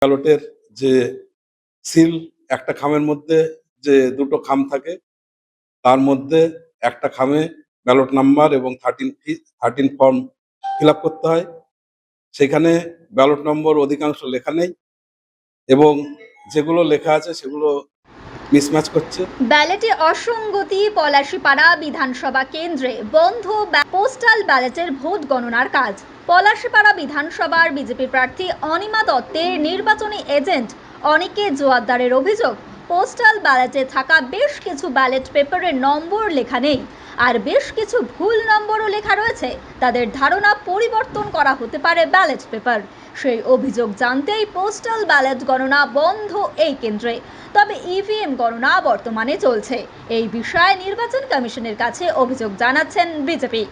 ব্যালটের যে সিল একটা খামের মধ্যে যে দুটো খাম থাকে তার মধ্যে একটা খামে ব্যালট নাম্বার এবং 13 ফর্ম ফিল আপ করতে হয়। সেখানে ব্যালট নম্বর অধিকাংশ লেখা নেই এবং যেগুলো লেখা আছে সেগুলো মিসম্যাচ করছে। ব্যালটে অসঙ্গতি। পলাশীপাড়া বিধানসভা কেন্দ্রে বন্ধ পোস্টাল ব্যালটের ভোট গণনার কাজ। পলাশীপাড়া বিধানসভার বিজেপি প্রার্থী অনিমা দত্তের নির্বাচনী এজেন্ট অনিকে জোয়ারদারের অভিযোগ, পোস্টাল ব্যালটে থাকা বেশ কিছু ব্যালট পেপারের নম্বর লেখা নেই আর বেশ কিছু ভুল নম্বরও লেখা রয়েছে। তাদের ধারণা পরিবর্তন করা হতে পারে ব্যালট পেপার। সেই অভিযোগ জানতেই পোস্টাল ব্যালট গণনা বন্ধ এই কেন্দ্রে, তবে ইভিএম গণনা বর্তমানে চলছে। এই বিষয়ে নির্বাচন কমিশনের কাছে অভিযোগ জানাচ্ছেন বিজেপি।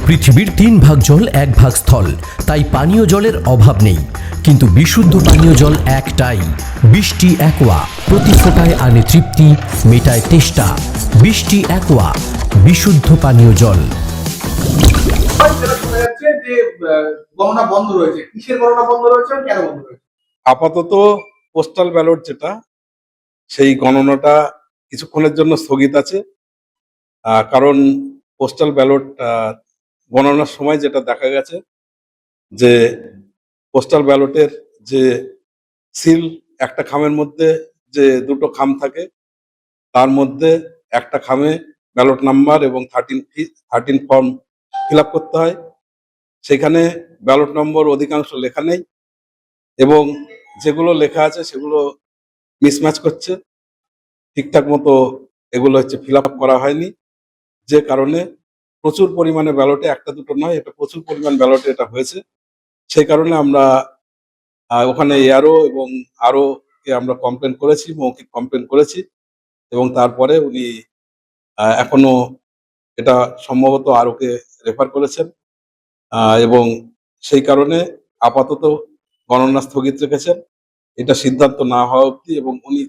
পৃথিবীর 3 ভাগ জল 1 ভাগ স্থল, তাই পানীয় জলের অভাব নেই, কিন্তু বিশুদ্ধ পানীয় জল একটাই, বৃষ্টি অ্যাকোয়া। প্রতি ফোঁটায় আনে তৃপ্তি, মেটায় তেষ্টা। বৃষ্টি অ্যাকোয়া, বিশুদ্ধ পানীয় জল। গণনা বন্ধ রয়েছে, কিসের গণনা বন্ধ রয়েছে, কেন বন্ধ রয়েছে? আপাতত পোস্টাল ব্যালট যেটা, সেই গণনাটা কিছুক্ষণের জন্য স্থগিত আছে। কারণ পোস্টাল ব্যালট গণনার সময় যেটা দেখা গেছে যে পোস্টাল ব্যালটের যে সিল একটা খামের মধ্যে যে দুটো খাম থাকে তার মধ্যে একটা খামে ব্যালট নাম্বার এবং 13 ফর্ম ফিল আপ করতে হয়। সেখানে ব্যালট নম্বর অধিকাংশ লেখা নেই এবং যেগুলো লেখা আছে সেগুলো মিসম্যাচ করছে, ঠিকঠাক মতো এগুলো ফিল আপ করা হয়নি, যে কারণে প্রচুর পরিমাণে ব্যালটে, একটা দুটো নয়, এটা প্রচুর পরিমাণ ব্যালটে এটা হয়েছে। সেই কারণে আমরা ওখানে এআরও এবং আরও কে আমরা কমপ্লেন করেছি, মৌখিক কমপ্লেন করেছি এবং তারপরে উনি এখনো এটা সম্ভবত আরওকে রেফার করেছেন এবং সেই কারণে আপাতত গণনা স্থগিত রেখেছেন, এটা সিদ্ধান্ত না হওয়া অবধি। এবং উনি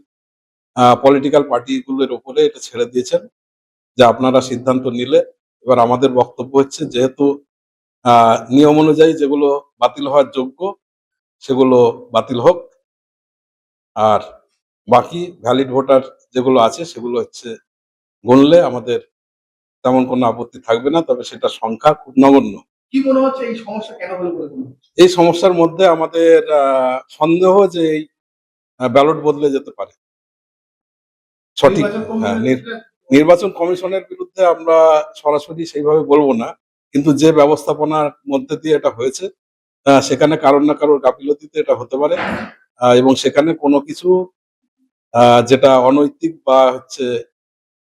পলিটিক্যাল পার্টিগুলোর উপরে এটা ছেড়ে দিয়েছেন যে আপনারা সিদ্ধান্ত নিলে। এবার আমাদের বক্তব্য হচ্ছে, যেহেতু নিয়ম অনুযায়ী যেগুলো বাতিল হওয়ার যোগ্য সেগুলো বাতিল হোক, আর বাকি ভ্যালিড ভোটার যেগুলো আছে সেগুলো গুনলে আমাদের তেমন কোনো আপত্তি থাকবে না, তবে সেটা সংখ্যা খুব নগণ্য। কি মনে হচ্ছে এই সমস্যা কেন হলো বলে মনে হচ্ছে? এই সমস্যার মধ্যে আমাদের সন্দেহ যে এই ব্যালট বদলে যেতে পারে। সঠিক নির্বাচন কমিশনের বিরুদ্ধে আমরা সরাসরি সেইভাবে বলবো না, কিন্তু যে ব্যবস্থাপনার মধ্যে দিয়ে এটা হয়েছে সেখানে কারোর না কারোর গাফিলতিতে এটা হতে পারে এবং সেখানে কোনো কিছু যেটা অনৈতিক বা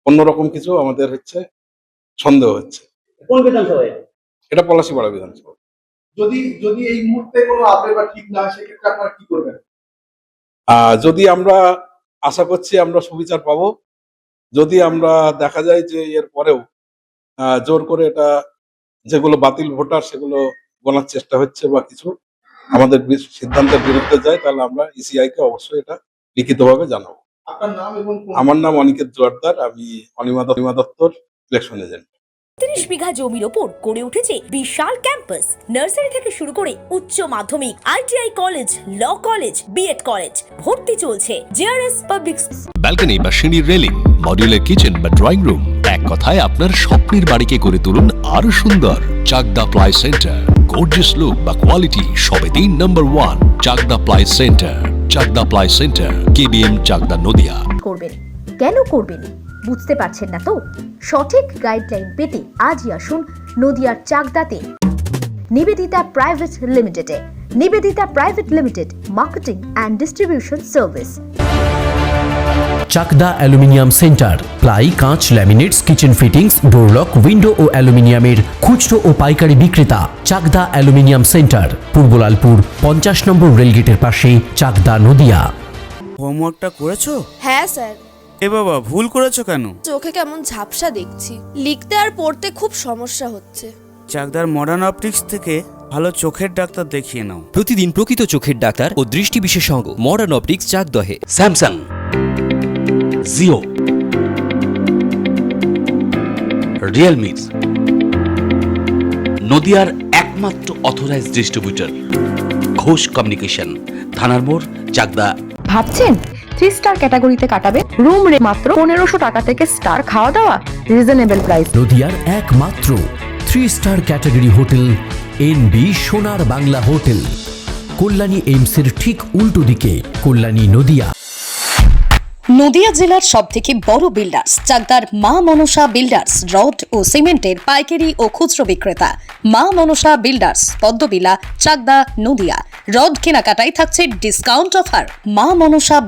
অন্যরকম কিছু আমাদের সন্দেহ হচ্ছে। কোন বিধানসভায়? এটা পলাশীপাড়া বিধানসভা। যদি এই মুহূর্তে কোনো আপডেট বা ঠিক না হয় সেক্ষেত্রে আপনারা কি করবেন? যদি আমরা আশা করছি আমরা সুবিচার পাবো, যদি আমরা দেখা যায় যে এর পরেও জোর করে এটা যেগুলো বাতিল ভোটার সেগুলো গোনার চেষ্টা হচ্ছে বা কিছু আমাদের সিদ্ধান্তের বিরুদ্ধে যায়, তাহলে আমরা ইসিআই কে অবশ্যই এটা লিখিতভাবে জানাবো। আপনার নাম এবং আমার নাম অনিকেত জোয়ারদার, আমি অনিমা দত্তর ইলেকশন এজেন্ট। 30 বিঘা জমির ওপর গড়ে উঠেছে বিশাল ক্যাম্পাস। নার্সারি থেকে শুরু করে উচ্চ মাধ্যমিক, ITI college, law college, B Ed college, ভর্তি চলছে। JRS public. ব্যালকনি বা সিঁড়ির রেলিং, মডিউলার কিচেন বা ড্রয়িং রুম, এক কথায় আপনার স্বপ্নের বাড়িকে করে তুলুন আরো সুন্দর। Chakdaha ply centre, gorgeous look বা কোয়ালিটি সবে 3 নম্বর 1। Chakdaha ply centre, Chakdaha ply centre, KBM, Chakdaha, Nadia. করবেন কেন করবেন বুঝতে পারছেন না তো? সঠিক গাইডলাইন পেতে আজই আসুন নদিয়ার চাকদাতে নিবেদিতা প্রাইভেট লিমিটেডে। Nivedita private limited, marketing and distribution service. Chakda aluminium centre, ply, কাঁচ, laminates, kitchen fittings, door lock, window ও অ্যালুমিনিয়ামের খুচরো ও পাইকারি বিক্রেতা। Chakda aluminium centre, Purbalalpur 50 number রেলগেটের পাশে, চাকদা, নদিয়া। হোমওয়ার্কটা করেছো? হ্যাঁ স্যার। এ বাবা, ভুল করেছো কেন? চোখে কেমন ঝাপসা দেখছি, লিখতে আর পড়তে খুব সমস্যা হচ্ছে। চাকদার মডার্ন অপটিক্স থেকে ভালো চোখের ডাক্তার দেখিয়ে নাও। প্রতিদিন প্রকৃত চোখের ডাক্তার ও দৃষ্টি বিশেষজ্ঞ মডার্ন অপটিক্স, চাকদহে। স্যামসাং, জিও, রিয়েলমি, নদিয়ার একমাত্র অথরাইজড ডিস্ট্রিবিউটর ঘোষ কমিউনিকেশন, থানার মোড়, চাকদা। ভাবছেন 3 স্টার ক্যাটাগরিতে কাটাবে? রুম রে মাত্র 1500 টাকা থেকে স্টার, খাওয়া দাওয়া রিজনেবল প্রাইস। নদিয়ার একমাত্র 3 স্টার ক্যাটাগরি হোটেল এনবি সোনার বাংলা হোটেল, কল্যাণী এইমসের ঠিক উল্টো দিকে, কল্যাণী নদিয়া। নদিয়া জেলার সবথেকে বড় বিল্ডার্স চাকদার মা মনসা বিল্ডার্স, রড ও সিমেন্টের পাইকারি ও খুচরো বিক্রেতা। মা মনসা বিল্ডার্স, পদ্মবিলা, চাকদা, নদিয়া। রড কেনাকাটায় থাকছে ডিসকাউন্ট অফার। মা মনসা বিল্ডার্স।